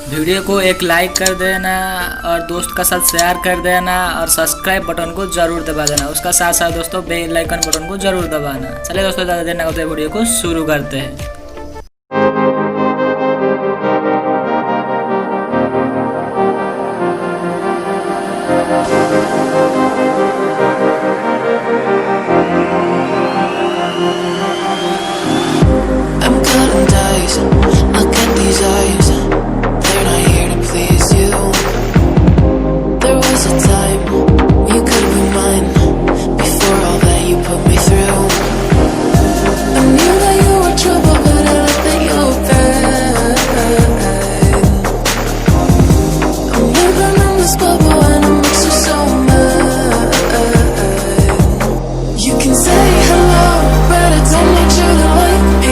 Video को एक like कर देना और दोस्त का साथ शेयर कर देना और सब्सक्राइब बटन को जरूर दबा देना। उसका साथ साथ दोस्तों बेल आइकन बटन को जरूर दबाना। चलिए दोस्तों ज़्यादा देर ना करते वीडियो को शुरू करते हैं। You can say hello, but I don't need you to like me.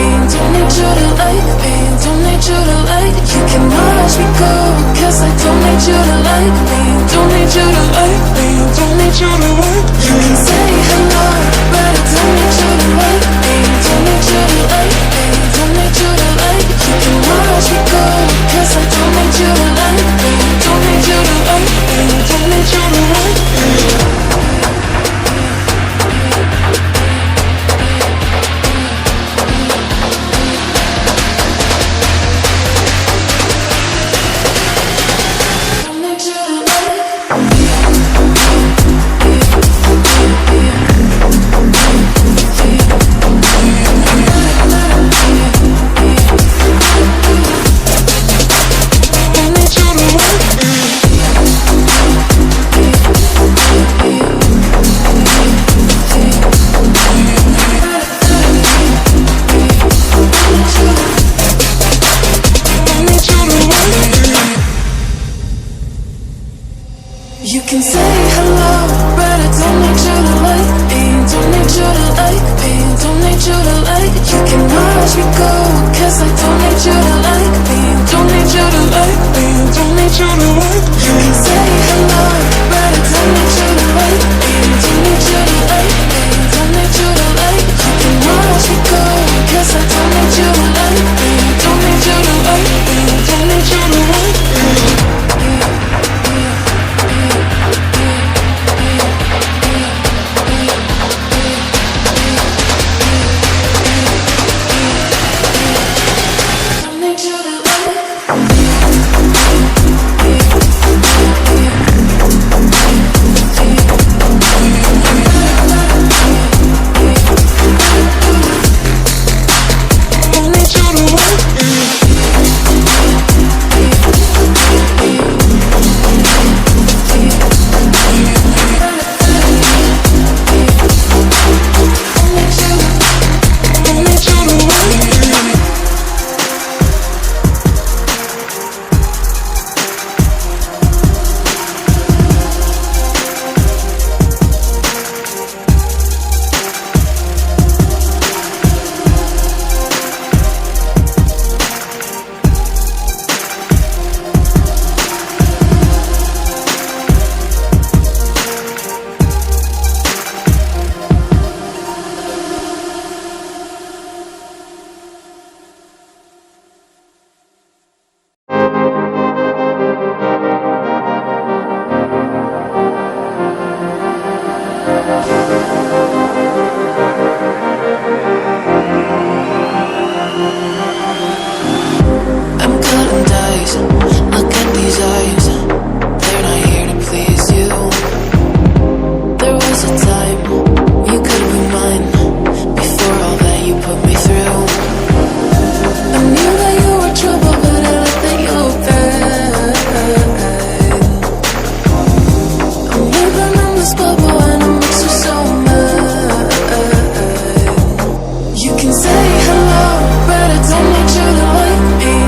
Don't need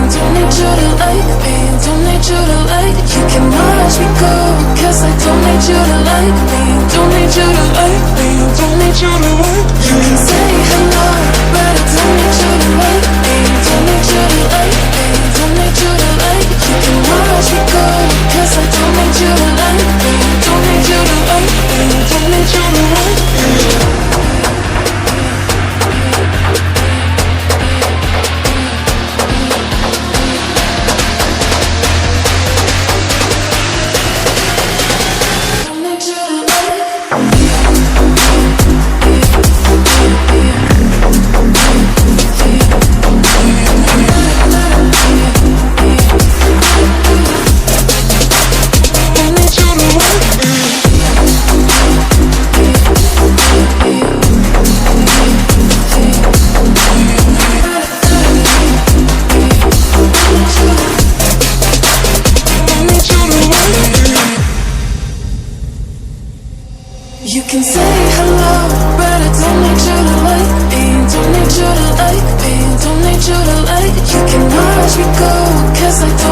you to like me. Don't need you to like. You can watch me go, 'cause I don't need you to like me. Don't need you to like me. Don't need you to like. You can say hello, but I don't need you to like me. Don't need you to like me. Don't need you to like. You can watch me go, 'cause I don't need you to like me. Don't need you to like me. Don't need you to like me. You can say hello, but I don't need you to like me. Don't need you to like me. Don't need you to like. You can watch me go, 'cause I don't